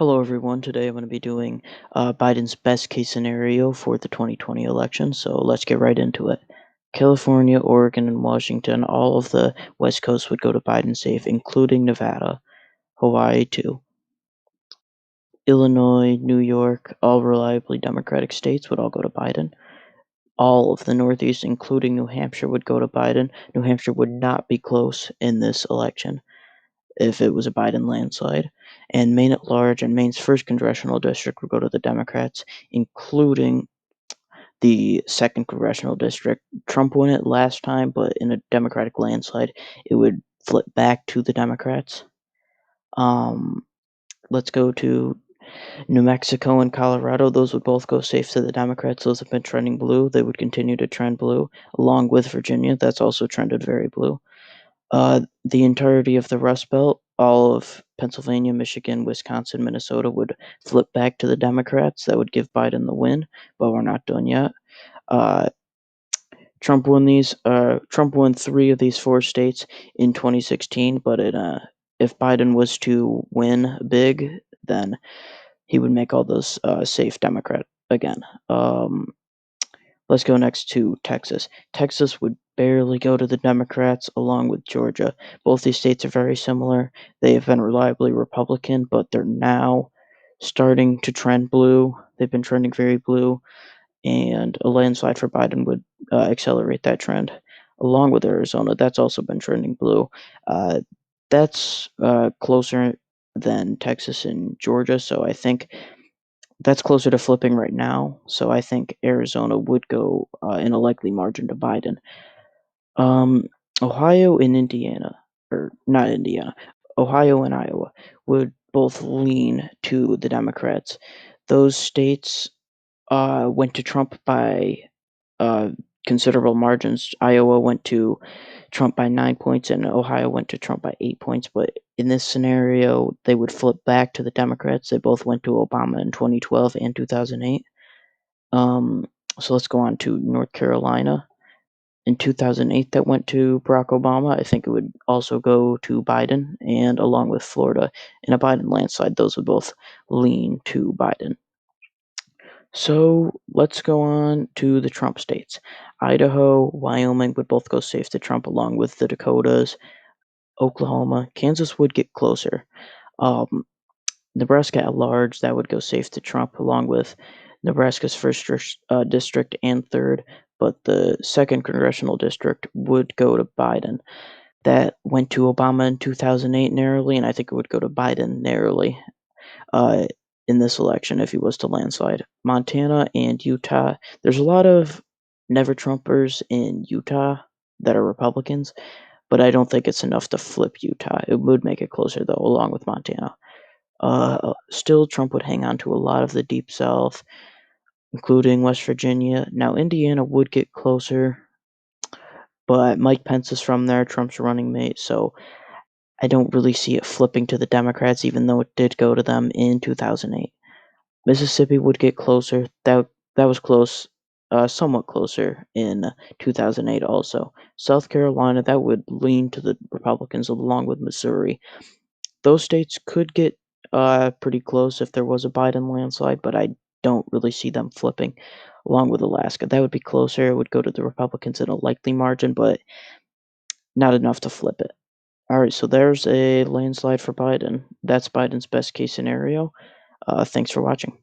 Hello, everyone. Today I'm going to be doing Biden's best case scenario for the 2020 election. So let's get right into it. California, Oregon, and Washington, all of the West Coast would go to Biden safe, including Nevada, Hawaii, too. Illinois, New York, all reliably Democratic states would all go to Biden. All of the Northeast, including New Hampshire, would go to Biden. New Hampshire would not be close in this election if it was a Biden landslide. And Maine at large and Maine's first congressional district would go to the Democrats, including the second congressional district. Trump won it last time, but in a Democratic landslide, it would flip back to the Democrats. Um, let's go to New Mexico and Colorado. Those would both go safe to the Democrats. Those have been trending blue. They would continue to trend blue, along with Virginia. That's also trended very blue. The entirety of the Rust Belt, all of Pennsylvania, Michigan, Wisconsin, Minnesota would flip back to the Democrats. That would give Biden the win, but we're not done yet. Uh, Trump won these. Trump won 3 of these 4 states in 2016, but if Biden was to win big, then he would make all those safe Democrat again. Let's go next to Texas. Texas would barely go to the Democrats along with Georgia. Both these states are very similar. They have been reliably Republican, but they're now starting to trend blue. They've been trending very blue, and a landslide for Biden would accelerate that trend. Along with Arizona, that's also been trending blue. Uh, that's closer than Texas and Georgia, so I think that's closer to flipping right now, so I think Arizona would go in a likely margin to Biden. Um, Ohio and Indiana, or not Indiana, Ohio and Iowa would both lean to the Democrats. Those states went to Trump by uh, considerable margins. Iowa went to Trump by 9 points, and Ohio went to Trump by 8 points. But in this scenario, they would flip back to the Democrats. They both went to Obama in 2012 and 2008. Um, so let's go on to North Carolina. In 2008, that went to Barack Obama. I think it would also go to Biden, and along with Florida in a Biden landslide, those would both lean to Biden. So let's go on to the Trump states. Idaho, Wyoming would both go safe to Trump, along with the Dakotas, Oklahoma. Kansas would get closer. Um, Nebraska at large, that would go safe to Trump, along with Nebraska's first district and third, but the second congressional district would go to Biden. That went to Obama in 2008 narrowly, and I think it would go to Biden narrowly uh, in this election if he was to landslide. Montana and Utah, there's a lot of never Trumpers in Utah that are Republicans, but I don't think it's enough to flip Utah. It would make it closer, though, along with Montana. Still, Trump would hang on to a lot of the Deep South, including West Virginia. Now, Indiana would get closer, but Mike Pence is from there, Trump's running mate, so I don't really see it flipping to the Democrats, even though it did go to them in 2008. Mississippi would get closer. That was close, somewhat closer in 2008 also. South Carolina, that would lean to the Republicans along with Missouri. Those states could get pretty close if there was a Biden landslide, but I don't really see them flipping. Along with Alaska, that would be closer. It would go to the Republicans in a likely margin, but not enough to flip it. All right, so there's a landslide for Biden. That's Biden's best case scenario. Thanks for watching.